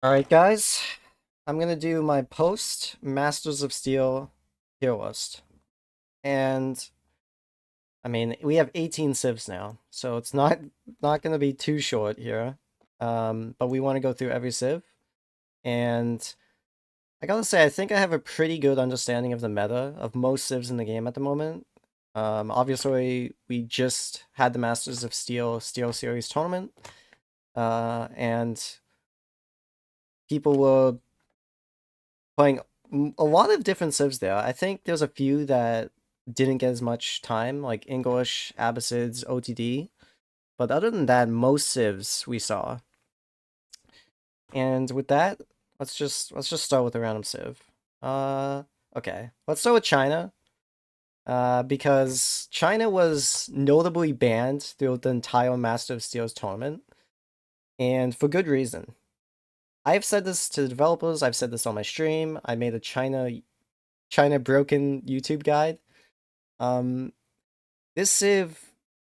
Alright, guys. I'm gonna do my post Masters of Steel tier list. And I mean, we have 18 civs now, so it's not gonna be too short here. But we want to go through every civ. And I gotta say, I think I have a pretty good understanding of the meta of most civs in the game at the moment. Obviously, we just had the Masters of Steel Series tournament. And people were playing a lot of different civs there. I think there's a few that didn't get as much time, like English, Abbasids, OTD. But other than that, most civs we saw. And with that, let's just start with a random civ. Uh, okay, let's start with China. Because China was notably banned throughout the entire Master of Steel's tournament, and for good reason. I've said this to the developers. I've said this on my stream. I made a China broken YouTube guide. Um, this civ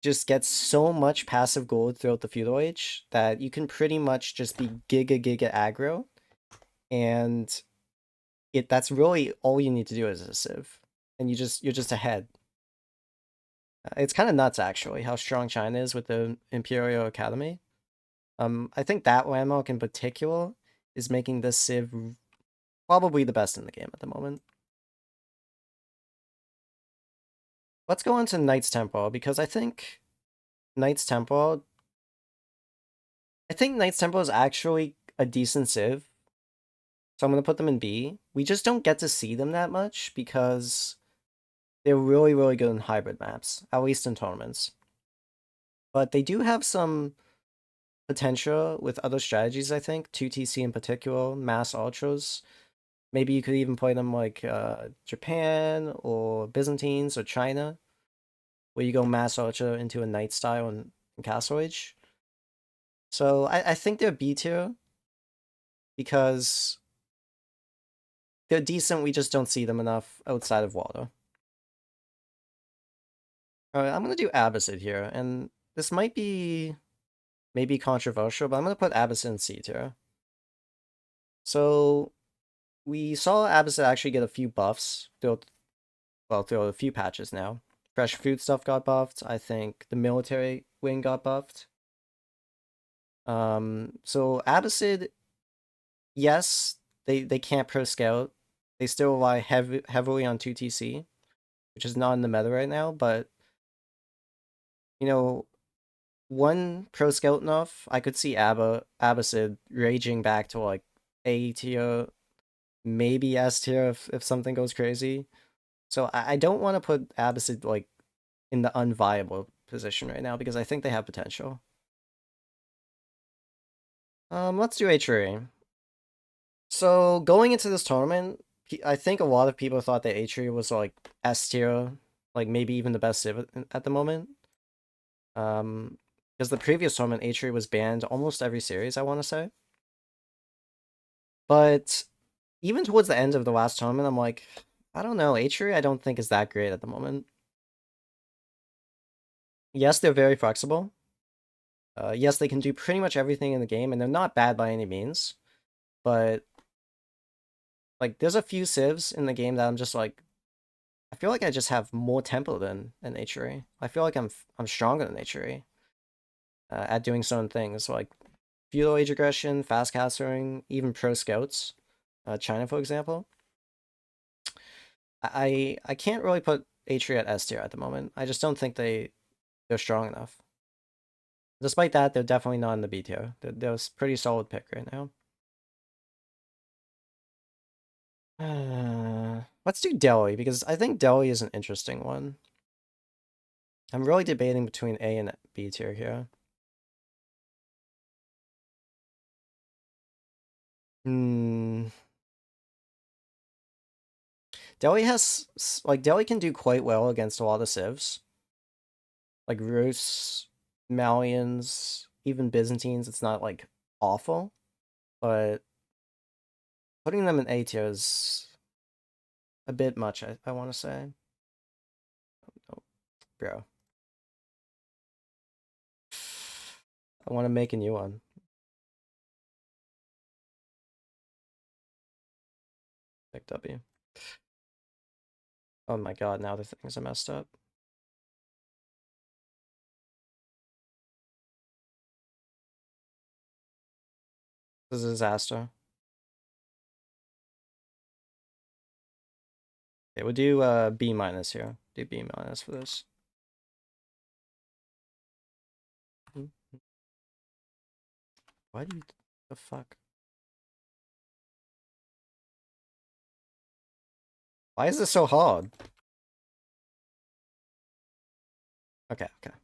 just gets so much passive gold throughout the feudal age that you can pretty much just be giga aggro, and that's really all you need to do as a civ, and you're just ahead. It's kind of nuts actually how strong China is with the Imperial Academy. I think that landmark in particular is making this civ probably the best in the game at the moment. Let's go on to Knights Templar because Knights Templar I think Knights Templar is actually a decent civ, so I'm gonna put them in B. We just don't get to see them that much because they're really good in hybrid maps, at least in tournaments. But they do have some potential with other strategies, I think. 2TC in particular, mass ultras. Maybe you could even play them like Japan or Byzantines or China, where you go mass ultra into a knight style in Castle Age. So I think they're B tier because they're decent, we just don't see them enough outside of water. Alright, I'm gonna do Abbasid here, and this might be maybe controversial, but I'm gonna put Abbasid in C tier. So we saw Abbasid actually get a few buffs throughout a few patches now. Fresh food stuff got buffed. I think the military wing got buffed. So Abbasid, yes, they can't pro scout. They still rely heavily on 2TC, which is not in the meta right now, but you know, one pro scout enough, I could see Abbasid raging back to like A tier, maybe S tier if something goes crazy. So I don't want to put Abbasid like in the unviable position right now because I think they have potential. Let's do Atri. So going into this tournament, I think a lot of people thought that Atri was like S tier, like maybe even the best civ at the moment. Because the previous tournament, Atri was banned almost every series, I want to say. But even towards the end of the last tournament, I'm like, I don't know, Atri I don't think is that great at the moment. Yes, they're very flexible. Yes, they can do pretty much everything in the game, and they're not bad by any means. But like, there's a few civs in the game that I'm just like, I feel like I just have more tempo than Atri. I feel like I'm stronger than Atri at doing certain things like feudal age aggression, fast castering, even pro scouts. China, for example. I can't really put Atri at S tier at the moment. I just don't think they're strong enough. Despite that, they're definitely not in the B tier. They're a pretty solid pick right now. Let's do Delhi, because I think Delhi is an interesting one. I'm really debating between A and B tier here. Hmm. Delhi Delhi can do quite well against a lot of civs. Like Rus, Malians, even Byzantines, it's not like awful. But putting them in A tier is a bit much, I want to say. Oh, bro. I want to make a new one. W. Oh my god, now the things are messed up. This is a disaster. Okay, we'll do B minus here. Do B minus for this. Why do you... The fuck? Why is this so hard? Okay, okay.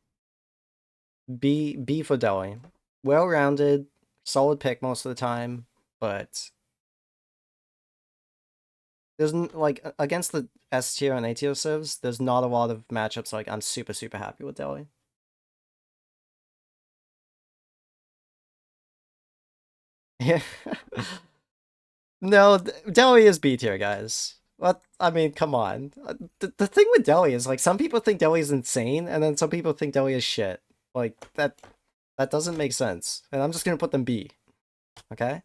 B for Delhi. Well-rounded, solid pick most of the time, but there's like against the S tier and A tier civs, there's not a lot of matchups like I'm super happy with Delhi. Yeah. No, Delhi is B tier, guys. What? I mean, come on. The thing with Delhi is like some people think Delhi is insane, and then some people think Delhi is shit. Like that doesn't make sense. And I'm just gonna put them B. Okay.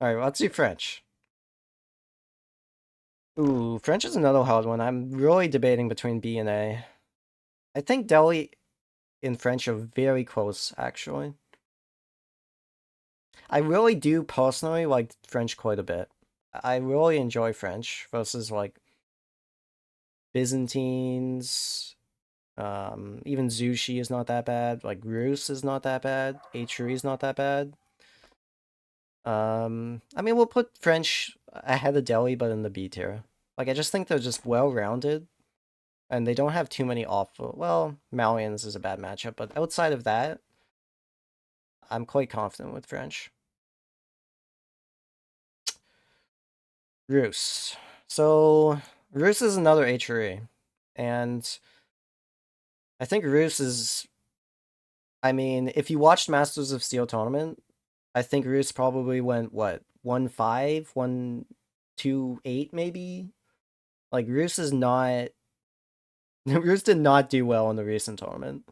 All right. Well, let's do French. Ooh, French is another hard one. I'm really debating between B and A. I think Delhi and French are very close, actually. I really do personally like French quite a bit. I really enjoy French versus like Byzantines. Even Zushi is not that bad. Like Rus is not that bad. Atri is not that bad. I mean, we'll put French ahead of Delhi, but in the B tier. Like, I just think they're just well-rounded, and they don't have too many awful... Well, Malians is a bad matchup, but outside of that, I'm quite confident with French. Rus. So, Rus is another HRE, and I think Rus is... I mean, if you watched Masters of Steel tournament, I think Rus probably went, what, 1-5, 1-2-8 maybe? Like, Rus is not... Rus did not do well in the recent tournament.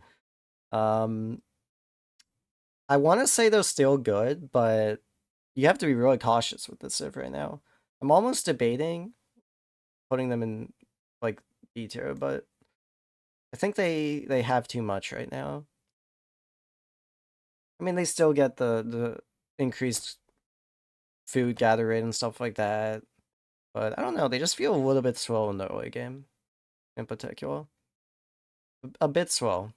I want to say they're still good, but you have to be really cautious with this civ right now. I'm almost debating putting them in, like, B tier, but I think they have too much right now. I mean, they still get the increased food gather rate and stuff like that, but I don't know, they just feel a little bit slow in the early game, in particular. A bit slow.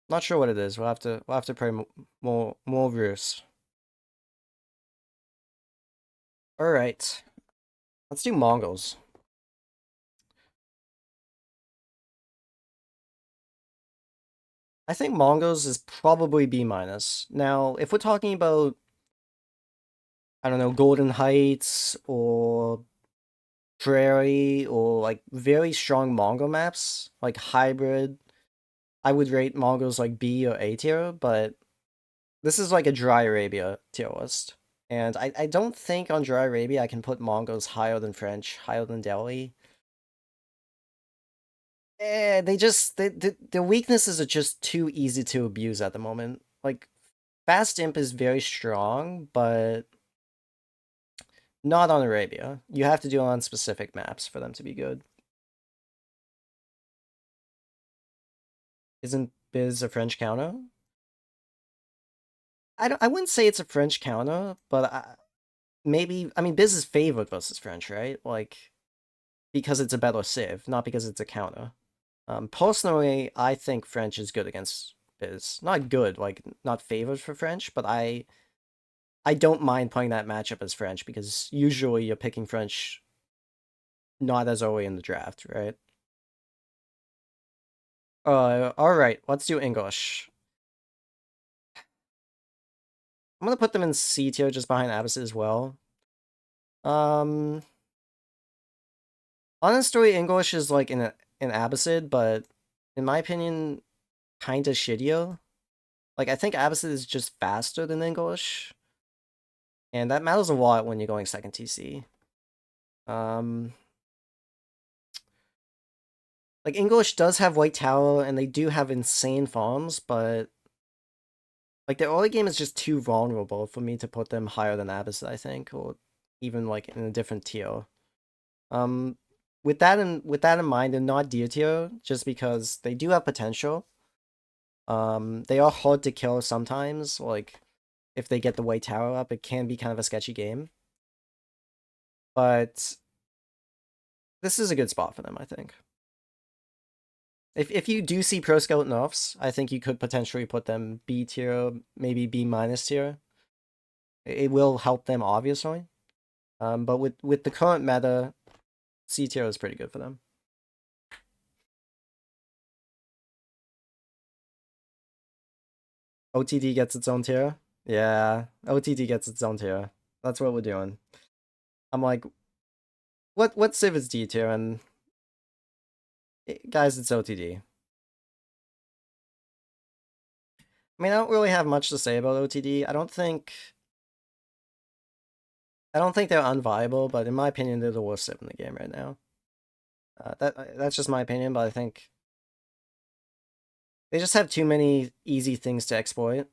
Not sure what it is. We'll have to pray more Rus. All right, let's do Mongols. I think Mongols is probably B minus. Now, if we're talking about, I don't know, Golden Heights or Prairie or like very strong Mongol maps, like hybrid, I would rate Mongols like B or A tier, but this is like a Dry Arabia tier list. And I don't think on Dry Arabia I can put Mongols higher than French, higher than Delhi. They just, their weaknesses are just too easy to abuse at the moment. Like, Fast Imp is very strong, but not on Arabia. You have to do it on specific maps for them to be good. Isn't Biz a French counter? I wouldn't say it's a French counter, but maybe, I mean, Biz is favored versus French, right? Like, because it's a better civ, not because it's a counter. Personally, I think French is good against Biz. Not good, like, not favored for French, but I don't mind playing that matchup as French, because usually you're picking French not as early in the draft, right? Alright, let's do English. I'm gonna put them in C tier just behind Abyssid as well. Um, Honest Story English is like in Abyssid, but in my opinion, kinda shittier. Like, I think Abyssid is just faster than English, and that matters a lot when you're going second TC. Um, like, English does have White Tower, and they do have insane farms, but Like, the early game is just too vulnerable for me to put them higher than Abbasid, I think, or even, like, in a different tier. Um, with that in mind, they're not D tier, just because they do have potential. They are hard to kill sometimes, like, if they get the white tower up, it can be kind of a sketchy game. But this is a good spot for them, I think. If you do see Pro Scout nerfs, I think you could potentially put them B tier, maybe B minus tier. It will help them, obviously. But with the current meta, C tier is pretty good for them. OTD gets its own tier. Yeah, OTD gets its own tier. That's what we're doing. I'm like, what civ is D tier? And guys, it's OTD. I mean, I don't really have much to say about OTD. I don't think they're unviable, but in my opinion, they're the worst civ in the game right now. That's just my opinion, but I think they just have too many easy things to exploit.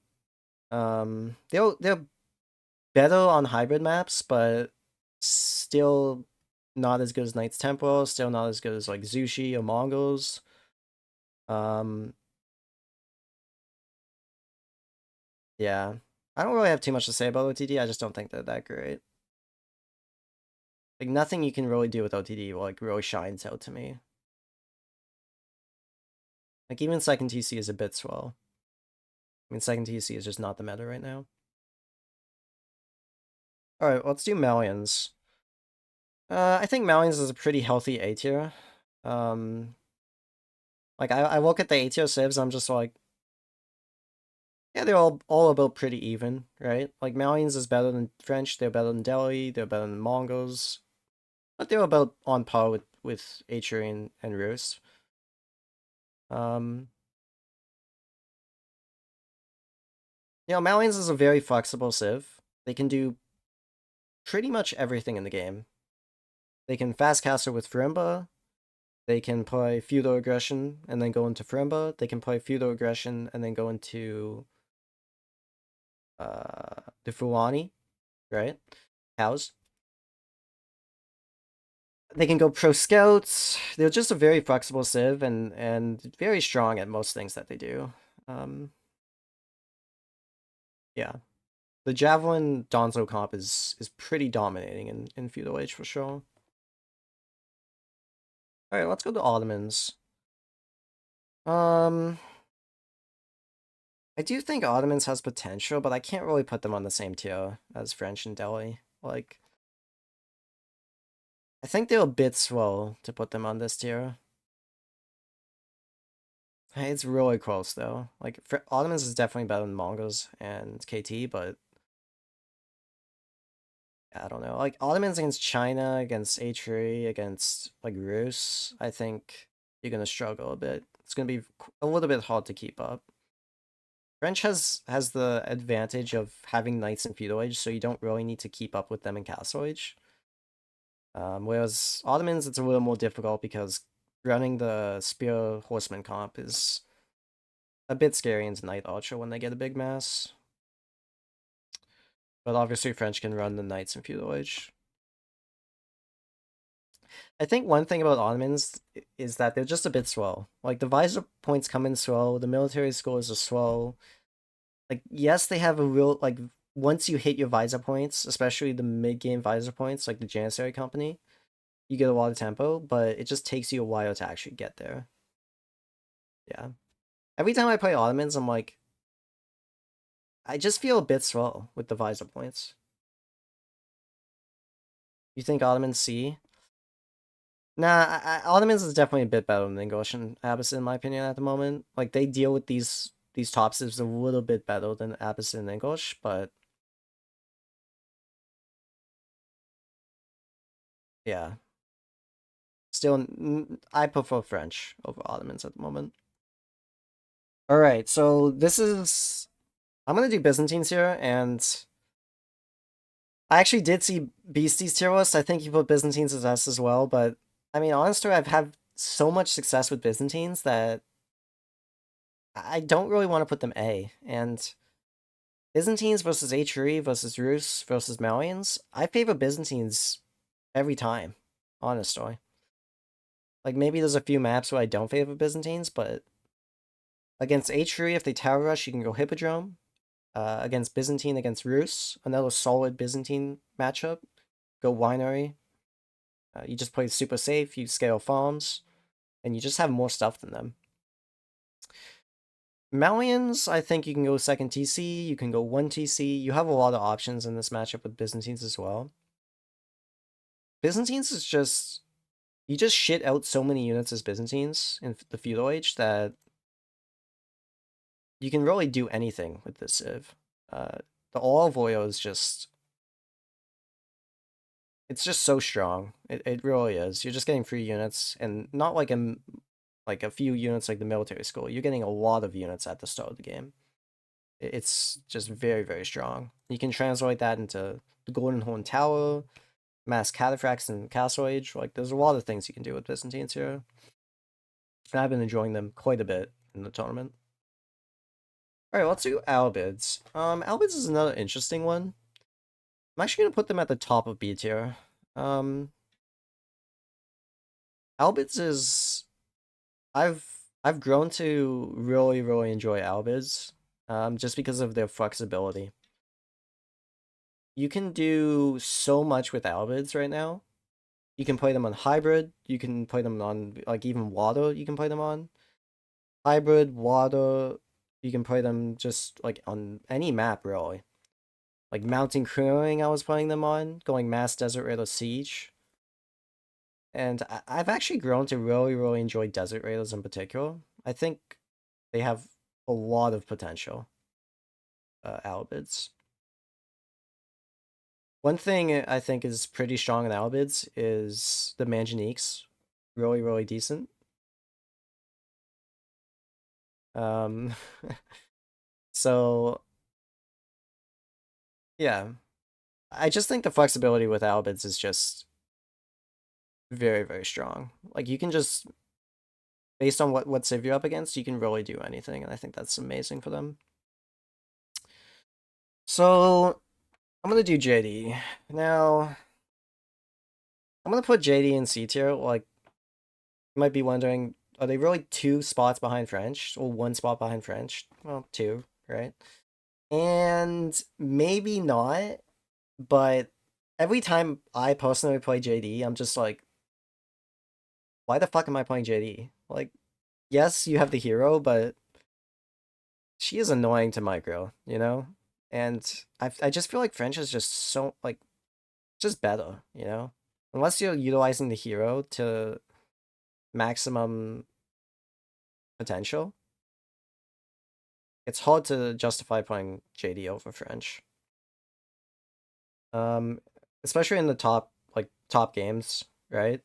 They're better on hybrid maps, but still not as good as Knights Templar, still not as good as like Zushi or Mongols. Yeah. I don't really have too much to say about OTD, I just don't think they're that great. Like, nothing you can really do with OTD like really shines out to me. Like, even second TC is a bit slow. I mean, second TC is just not the meta right now. Alright, let's do Malians. I think Malians is a pretty healthy A tier. Like, I look at the A tier civs, I'm just like, yeah, they're all about pretty even, right? Like, Malians is better than French, they're better than Delhi, they're better than Mongols, but they're about on par with Atri and Rus. Malians is a very flexible civ. They can do pretty much everything in the game. They can fast caster with Furimba. They can play feudal aggression and then go into Furimba. They can play feudal aggression and then go into the Fulani, right? Cows. They can go pro scouts. They're just a very flexible civ and very strong at most things that they do. Yeah. The Javelin Donzo comp is pretty dominating in Feudal Age for sure. Alright, let's go to Ottomans. I do think Ottomans has potential, but I can't really put them on the same tier as French and Delhi. Like, I think they're a bit slow to put them on this tier. Hey, it's really close though. Like, Ottomans is definitely better than Mongols and KT, but I don't know. Like, Ottomans against China, against Atri, against like Rus, I think you're gonna struggle a bit. It's gonna be a little bit hard to keep up. French has the advantage of having knights in feudal age, so you don't really need to keep up with them in castle age. Whereas Ottomans, it's a little more difficult because running the spear horseman comp is a bit scary into Knight Archer when they get a big mass. But obviously French can run the knights in feudal age. I think one thing about Ottomans is that they're just a bit slow. Like, the visor points come in slow, the military scores are slow. Like, yes, they have a real, like, once you hit your visor points, especially the mid-game visor points, like the Janissary Company, you get a lot of tempo, but it just takes you a while to actually get there. Yeah. Every time I play Ottomans, I'm like, I just feel a bit slow with the visor points. You think Ottomans C? Nah, Ottomans is definitely a bit better than English and Abbasid in my opinion at the moment. Like, they deal with these top civs a little bit better than Abbasid and English, but yeah. Still, I prefer French over Ottomans at the moment. Alright, so this is... I'm gonna do Byzantines here, and I actually did see Beastie's tier list. I think he put Byzantines as S as well, but I mean, honestly, I've had so much success with Byzantines that I don't really want to put them A, and Byzantines versus Atri versus Rus versus Malians. I favor Byzantines every time, honestly. Like, maybe there's a few maps where I don't favor Byzantines, but against Atri, if they tower rush, you can go Hippodrome. Against Byzantine, against Rus, another solid Byzantine matchup. Go Winery. You just play super safe, you scale farms, and you just have more stuff than them. Malians, I think you can go second TC, you can go 1 TC. You have a lot of options in this matchup with Byzantines as well. Byzantines is just... You just shit out so many units as Byzantines in the Feudal Age that you can really do anything with this civ. The All Voyo is just... It's just so strong. It really is. You're just getting free units, and not like a few units like the military school. You're getting a lot of units at the start of the game. It's just very, very strong. You can translate that into the Golden Horn Tower, mass cataphracts in Castle Age. Like, there's a lot of things you can do with Byzantines here. And I've been enjoying them quite a bit in the tournament. Alright, let's do Ayyubids. Ayyubids is another interesting one. I'm actually going to put them at the top of B tier. Ayyubids is... I've grown to really, really enjoy Ayyubids, just because of their flexibility. You can do so much with Ayyubids right now. You can play them on hybrid. You can play them on, like, even water. You can play them on hybrid, water. You can play them just like on any map, really. Like Mountain Clearing, I was playing them on, going Mass Desert Raider Siege. And I've actually grown to really, really enjoy Desert Raiders in particular. I think they have a lot of potential, Ayyubids. One thing I think is pretty strong in Ayyubids is the Manganiques. Really, really decent. Um, so, yeah. I just think the flexibility with Ayyubids is just very, very strong. Like, you can just, based on what civ you're up against, you can really do anything, and I think that's amazing for them. So, I'm gonna do JD. Now, I'm gonna put JD in C tier. Like, you might be wondering, are they really 2 spots behind French? Or 1 spot behind French? Well, 2, right? And maybe not, but every time I personally play JD, I'm just like, why the fuck am I playing JD? Like, yes, you have the hero, but she is annoying to micro, you know? And I just feel like French is just so, like, just better, you know? Unless you're utilizing the hero to maximum potential, it's hard to justify playing JD over French. Um, Especially in the top games, right?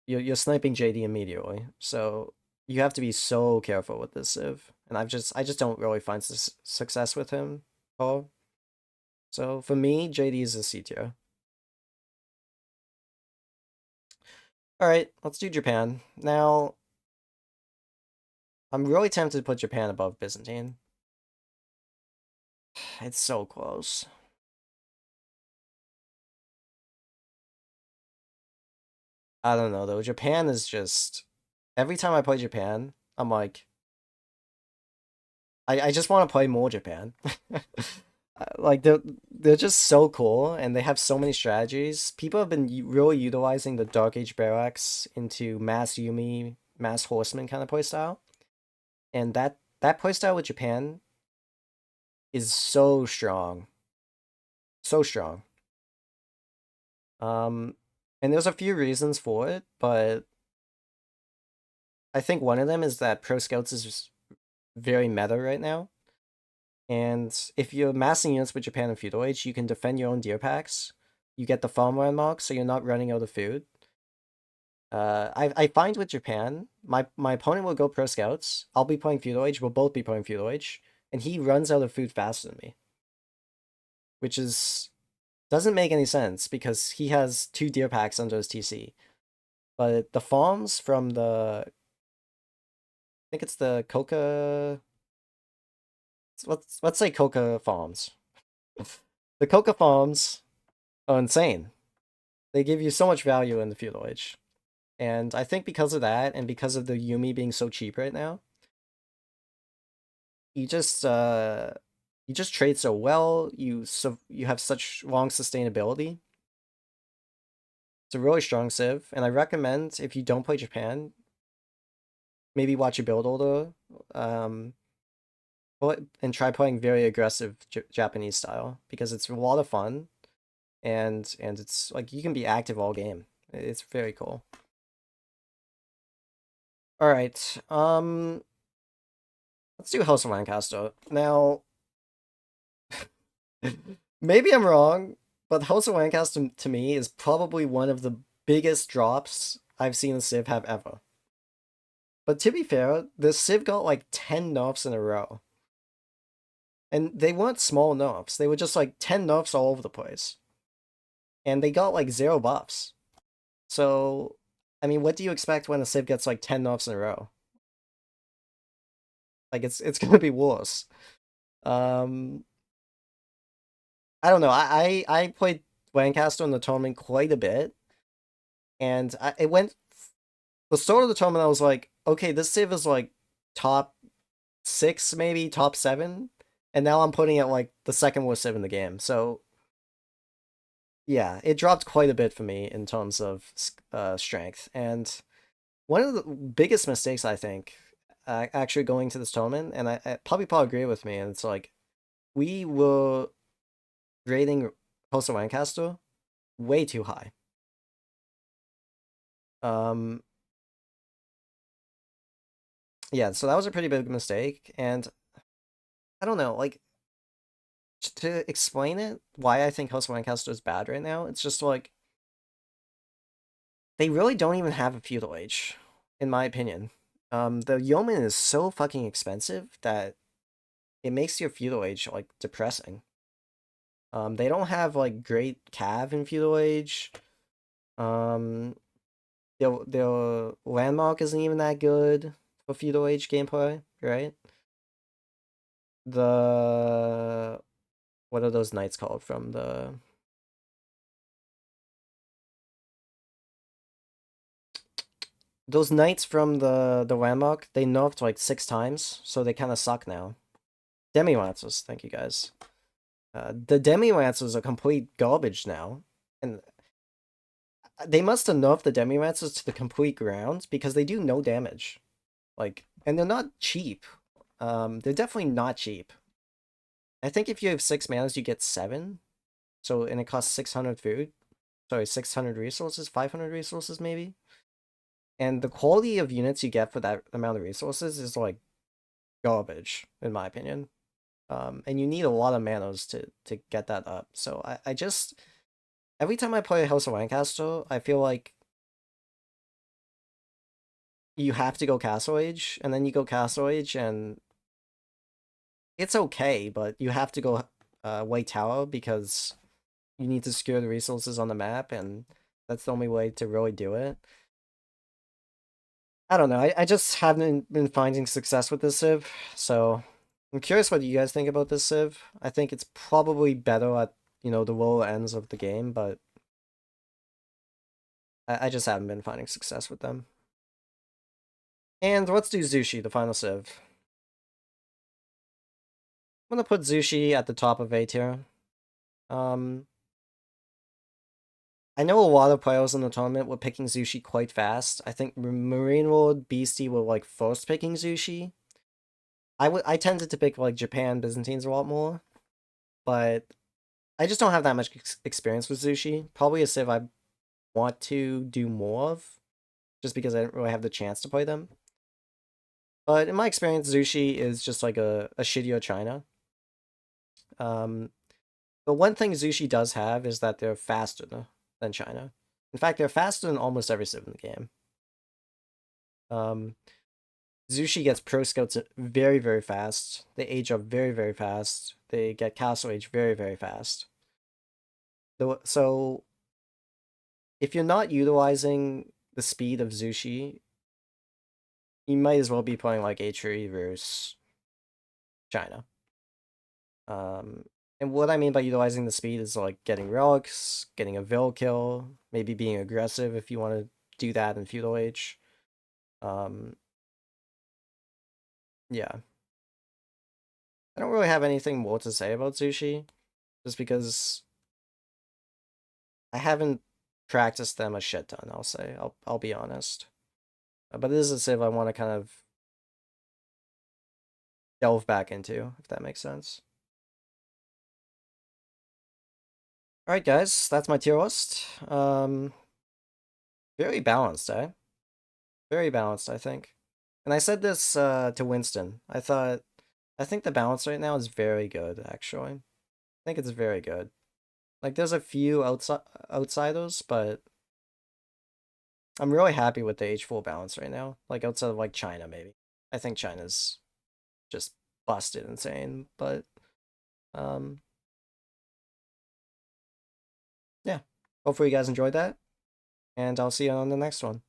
You're sniping JD immediately, so you have to be so careful with this civ. And I just don't really find success with him, Paul. So for me, JD is a C tier. All right, let's do Japan now. I'm really tempted to put Japan above Byzantine. It's so close. I don't know though. Japan is just, every time I play Japan, I'm like, I just want to play more Japan. Like, they're just so cool, and they have so many strategies. People have been really utilizing the Dark Age barracks into mass Yumi, mass horseman kind of playstyle, and that playstyle with Japan is so strong, so strong. And there's a few reasons for it, but I think one of them is that Pro Scouts is very meta right now. And if you're massing units with Japan and Feudal Age, you can defend your own deer packs. You get the farmland mark, so you're not running out of food. I find with Japan, my opponent will go Pro Scouts. I'll be playing Feudal Age. We'll both be playing Feudal Age, and he runs out of food faster than me, which is doesn't make any sense because he has 2 deer packs under his TC. But the farms from the, I think it's the Coca, let's say coca farms. The coca farms are insane. They give you so much value in the feudal age. And I think because of that, and because of the Yumi being so cheap right now, you just trade so well. You have such long sustainability. It's a really strong civ, and I recommend if you don't play Japan, maybe watch a build order, and try playing very aggressive Japanese style because it's a lot of fun, and it's like you can be active all game. It's very cool. All right, let's do House of Lancaster now. Maybe I'm wrong, but House of Lancaster to me is probably one of the biggest drops I've seen a Civ have ever. But to be fair, the Civ got like 10 nerfs in a row. And they weren't small nerfs, they were just like 10 nerfs all over the place. And they got like 0 buffs. So, I mean, what do you expect when a Civ gets like 10 nerfs in a row? Like, it's gonna be worse. I don't know. I played Lancaster in the tournament quite a bit, and it went the start of the tournament. I was like, okay, this civ is like top 6, maybe top 7, and now I'm putting it like the second worst civ in the game. So yeah, it dropped quite a bit for me in terms of strength. And one of the biggest mistakes I think, actually going to this tournament, and I probably Paul agree with me, and it's like we were rating House of Lancaster way too high. Um, yeah, so that was a pretty big mistake, and I don't know, like, to explain it, why I think House of Lancaster is bad right now, it's just like, they really don't even have a feudal age, in my opinion. The yeoman is so fucking expensive that it makes your feudal age, like, depressing. They don't have, like, great cav in feudal age. Their landmark isn't even that good for feudal age gameplay, right? The what are those knights called from those knights from the landmark? They nerfed like 6 times, so they kind of suck now. Demi Lancers, thank you guys. The Demi Lancers are complete garbage now, and they must have nerfed the Demi Lancers to the complete ground because they do no damage. Like, and they're not cheap. They're definitely not cheap. I think if you have 6 manas, you get 7. So, and it costs 600 food. Sorry, 600 resources, 500 resources maybe. And the quality of units you get for that amount of resources is like garbage, in my opinion. And you need a lot of manas to get that up. So I just, every time I play House of Lancaster, I feel like you have to go Castle Age, and then you go Castle Age, and it's okay, but you have to go White Tower because you need to secure the resources on the map, and that's the only way to really do it. I don't know. I just haven't been finding success with this civ, so I'm curious what you guys think about this civ. I think it's probably better at, the lower ends of the game, but I just haven't been finding success with them. And let's do Zushi, the final civ. I'm gonna put Zushi at the top of A tier. I know a lot of players in the tournament were picking Zushi quite fast. I think Marine World, Beastie were like first picking Zushi. I tended to pick like Japan, Byzantines a lot more, but I just don't have that much experience with Zushi. Probably a civ I want to do more of, just because I didn't really have the chance to play them. But in my experience, Zushi is just like a shittier China. But one thing Zushi does have is that they're faster than China. In fact, they're faster than almost every civ in the game. Zushi gets pro scouts very, very fast. They age up very, very fast. They get castle age very, very fast. So, if you're not utilizing the speed of Zushi, you might as well be playing like Atri versus China. And what I mean by utilizing the speed is like getting relics, getting a Vil kill, maybe being aggressive if you want to do that in Feudal Age. Um, yeah. I don't really have anything more to say about Zushi, just because I haven't practiced them a shit ton, I'll say. I'll be honest. But it is a civ I want to kind of delve back into, if that makes sense. Alright guys, that's my tier list. Very balanced, eh? Very balanced, I think. And I said this to Winston. I think the balance right now is very good, actually. I think it's very good. Like there's a few outsiders, but I'm really happy with the H4 balance right now. Like outside of like China, maybe. I think China's just busted insane, but um yeah. Hopefully you guys enjoyed that, and I'll see you on the next one.